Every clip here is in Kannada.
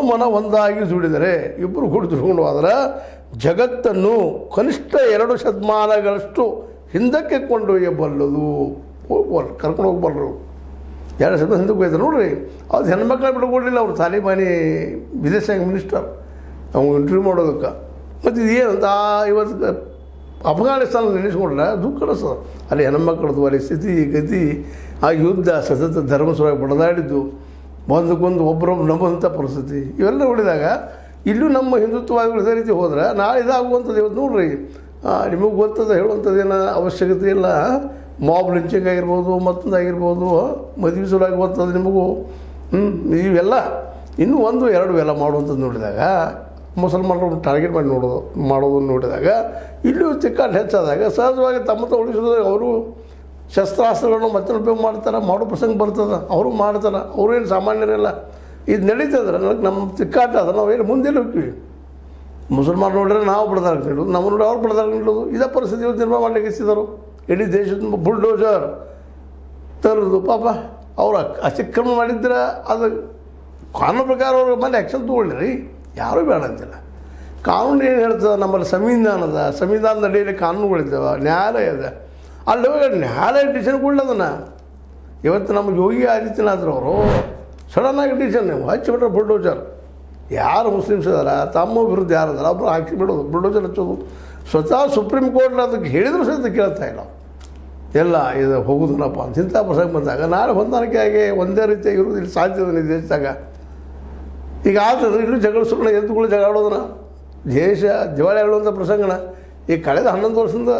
ಮನ ಒಂದಾಗಿ ದುಡಿದರೆ ಇಬ್ಬರು ಕೂಡಿ ದುಡ್ಕೊಂಡು ಹೋದ್ರೆ ಜಗತ್ತನ್ನು ಕನಿಷ್ಠ 2 ಶತಮಾನಗಳಷ್ಟು ಹಿಂದಕ್ಕೆ ಕೊಂಡೊಯ್ಯಬಲ್ಲದು. ಹೋಗ್ಬಲ್ಲ, ಕರ್ಕೊಂಡು ಹೋಗ್ಬಲ್ಲರು. 2 ಶತಮಾನ ಹಿಂದಕ್ಕೆ ಹೋಯ್ತಾರೆ ನೋಡ್ರಿ. ಅದು ಹೆಣ್ಮಕ್ಳು ಬಿಟ್ಕೊಡ್ಲಿಲ್ಲ ಅವರು. ತಾಲಿಬಾನಿ ವಿದೇಶಾಂಗ ಮಿನಿಸ್ಟರ್ ಅವ್ನು ಇಂಟರ್ವ್ಯೂ ಮಾಡೋದಕ್ಕೆ. ಮತ್ತು ಇದೇನಂತ ಇವತ್ತು ಅಫ್ಘಾನಿಸ್ತಾನ ನೆನೆಸ್ಕೊಂಡ್ರೆ ದುಃಖ ಅನಿಸ್ತದೆ. ಅಲ್ಲಿ ಹೆಣ್ಮಕ್ಳದ್ದು ಅಲ್ಲಿ ಸ್ಥಿತಿ ಗತಿ, ಆ ಯುದ್ಧ, ಸತತ ಧರ್ಮಸವಾಗಿ ಬಡದಾಡಿದ್ದು, ಒಂದಕ್ಕೊಂದು ಒಬ್ಬರೊಬ್ಬರು ನಂಬುವಂಥ ಪರಿಸ್ಥಿತಿ ಇವೆಲ್ಲ ನೋಡಿದಾಗ ಇಲ್ಲೂ ನಮ್ಮ ಹಿಂದುತ್ವವಾದಿಗಳು ಇದೇ ರೀತಿ ಹೋದ್ರೆ ನಾಳೆ ಇದಾಗುವಂಥದ್ದು. ಇವತ್ತು ನೋಡ್ರಿ, ನಿಮಗೆ ಗೊತ್ತದ ಹೇಳುವಂಥದ್ದೇನೋ ಅವಶ್ಯಕತೆ ಇಲ್ಲ. ಮಾಬ್ ಲಿಂಚಿಂಗ್ ಆಗಿರ್ಬೋದು, ಮತ್ತೊಂದು ಆಗಿರ್ಬೋದು, ಮದುವೆ ಸಲುವಾಗಿ ಗೊತ್ತದ ನಿಮಗೂ. ಇವೆಲ್ಲ ಇನ್ನೂ 1-2 ಎಲ್ಲ ಮಾಡುವಂಥದ್ದು ನೋಡಿದಾಗ, ಮುಸಲ್ಮಾನರು ಟಾರ್ಗೆಟ್ ಮಾಡಿ ಮಾಡೋದನ್ನು ನೋಡಿದಾಗ ಇಲ್ಲೂ ಚಿಕ್ಕಾಟ ಹೆಚ್ಚಾದಾಗ ಸಹಜವಾಗಿ ತಮ್ಮ ಉಳಿಸೋದಾಗ ಅವರು ಶಸ್ತ್ರಾಸ್ತ್ರಗಳನ್ನು ಮತ್ತೆ ಉಪಯೋಗ ಮಾಡ್ತಾರೆ. ಮಾಡೋ ಪ್ರಸಂಗ ಬರ್ತದೆ, ಅವರು ಮಾಡ್ತಾರೆ. ಅವರೇನು ಸಾಮಾನ್ಯರಲ್ಲ. ಇದು ನಡೀತದ್ರೆ ನನಗೆ ನಮ್ಮ ಚಿಕ್ಕಾಟ ಅದ. ನಾವೇನು ಮುಂದೆಲ್ಲ ಹೋಗ್ತೀವಿ. ಮುಸಲ್ಮಾನ ನೋಡಿದ್ರೆ ನಾವು ಬಡ್ದಾಡ್ಕೊಂಡು ಹೇಳೋದು, ನಮ್ಮ ನೋಡಿ ಅವ್ರು ಬಡ್ದಾಡ್ಕೊಂಡು ಇದೇ ಪರಿಸ್ಥಿತಿ ಇವತ್ತು ನಿರ್ಮಾಣ ಮಾಡಲಿಕ್ಕೆ ಇಸಿದರು. ಇಡೀ ದೇಶದ ಬುಲ್ಡೋಜರ್ ತರೋದು. ಪಾಪ ಅವರು ಅತಿಕ್ರಮಣ ಮಾಡಿದ್ರೆ ಅದು ಕಾನೂನು ಪ್ರಕಾರ ಅವ್ರ ಮೇಲೆ ಆ್ಯಕ್ಷನ್ ತೊಗೊಳ್ಳಿರಿ, ಯಾರೂ ಬೇಡ ಅಂತಿಲ್ಲ. ಕಾನೂನು ಏನು ಹೇಳ್ತದೆ, ನಮ್ಮಲ್ಲಿ ಸಂವಿಧಾನದ ಅಡಿಯಲ್ಲಿ ಕಾನೂನುಗಳಿದ್ದಾವೆ, ನ್ಯಾಯಾಲಯ ಇದೆ. ಅಲ್ಲಿ ಹೋಗಿ ನ್ಯಾಯಾಲಯ ಡಿಸಿಷನ್ ಕೊಡ್ಲದನ್ನು. ಇವತ್ತು ನಮ್ಮ ಯೋಗಿ ಆದಿತ್ಯನಾಥ್ರವರು ಸಡನ್ನಾಗಿ ಡಿಸಿಷನ್ ಹಚ್ಚಿಬಿಟ್ರೆ ಬುಲ್ಡೋಜರ್. ಯಾರು ಮುಸ್ಲಿಮ್ಸ್ ಇದಾರ, ತಮ್ಮ ವಿರುದ್ಧ ಯಾರು ಅದಾರ ಒಬ್ಬರು ಹಾಕಿ ಬಿಡೋದು, ಬುಲ್ಡೋಜರ್ ಹಚ್ಚೋದು. ಸ್ವತಃ ಸುಪ್ರೀಂ ಕೋರ್ಟ್ ಅದಕ್ಕೆ ಹೇಳಿದ್ರು ಸಹಿತ ಕೇಳ್ತಾ ಇಲ್ಲ. ಎಲ್ಲ ಇದು ಹೋಗೋದನಪ್ಪ ಅಂತ ಇಂಥ ಪ್ರಸಂಗ ಬಂದಾಗ ನಾಳೆ ಹೊಂದಾಣಿಕೆ ಆಗಿ ಒಂದೇ ರೀತಿಯಾಗಿ ಇರೋದು ಇಲ್ಲಿ ಸಾಧ್ಯದ ದೇಶದಾಗ. ಈಗ ಆಗ್ತದೆ ಇಲ್ಲೂ ಜಗಳ ಸುಮ್ಮನೆ ಎದ್ದುಗಳು ಜಗಾಡೋದನ್ನ, ದೇಶ ದಿವಾಳಿ ಹೇಳುವಂಥ ಪ್ರಸಂಗನ ಈ ಕಳೆದ 11 ವರ್ಷದಿಂದ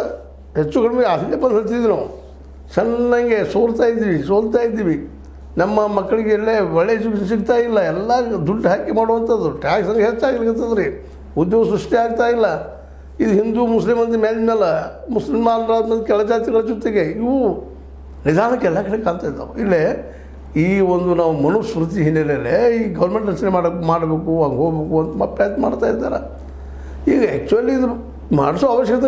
ಹೆಚ್ಚು ಕಡಿಮೆ ಅಲ್ಲೇ ಬಂದು ಹತ್ತಿದ್ವಿ ನಾವು. ಸಣ್ಣಂಗೆ ಸೋಲ್ತಾ ಇದ್ದೀವಿ. ನಮ್ಮ ಮಕ್ಕಳಿಗೆ ಎಲ್ಲೇ ಒಳ್ಳೆ ಎಜುಕೇಷನ್ ಸಿಗ್ತಾ ಇಲ್ಲ. ಎಲ್ಲ ದುಡ್ಡು ಹಾಕಿ ಮಾಡುವಂಥದ್ದು. ಟ್ಯಾಕ್ಸ್ ಹಂಗೆ ಹೆಚ್ಚಾಗ್ಲಿಕ್ಕತ್ತದ ರೀ. ಉದ್ಯೋಗ ಸೃಷ್ಟಿ ಆಗ್ತಾ ಇಲ್ಲ. ಇದು ಹಿಂದೂ ಮುಸ್ಲಿಮ್ ಅಂತ ಮೇಲಿನಲ್ಲ, ಮುಸ್ಲಿಮಾನರಾದ್ಮೇಲೆ ಕೆಳಜಾತಿಗಳ ಜೊತೆಗೆ ಇವು ನಿಧಾನಕ್ಕೆ ಎಲ್ಲ ಕಡೆ ಕಾಣ್ತಾ ಇದ್ದಾವೆ. ಇಲ್ಲೇ ಈ ಒಂದು ನಾವು ಮನುಸ್ಮೃತಿ ಹಿನ್ನೆಲೆಯಲ್ಲೇ ಈ ಗೌರ್ಮೆಂಟ್ ರಚನೆ ಮಾಡಬೇಕು, ಹಂಗೆ ಹೋಗ್ಬೇಕು ಅಂತ ಪ್ರಯತ್ನ ಮಾಡ್ತಾ ಇದ್ದಾರೆ. ಈಗ ಆ್ಯಕ್ಚುಲಿ ಇದು ಮಾಡಿಸೋ ಅವಶ್ಯಕತೆ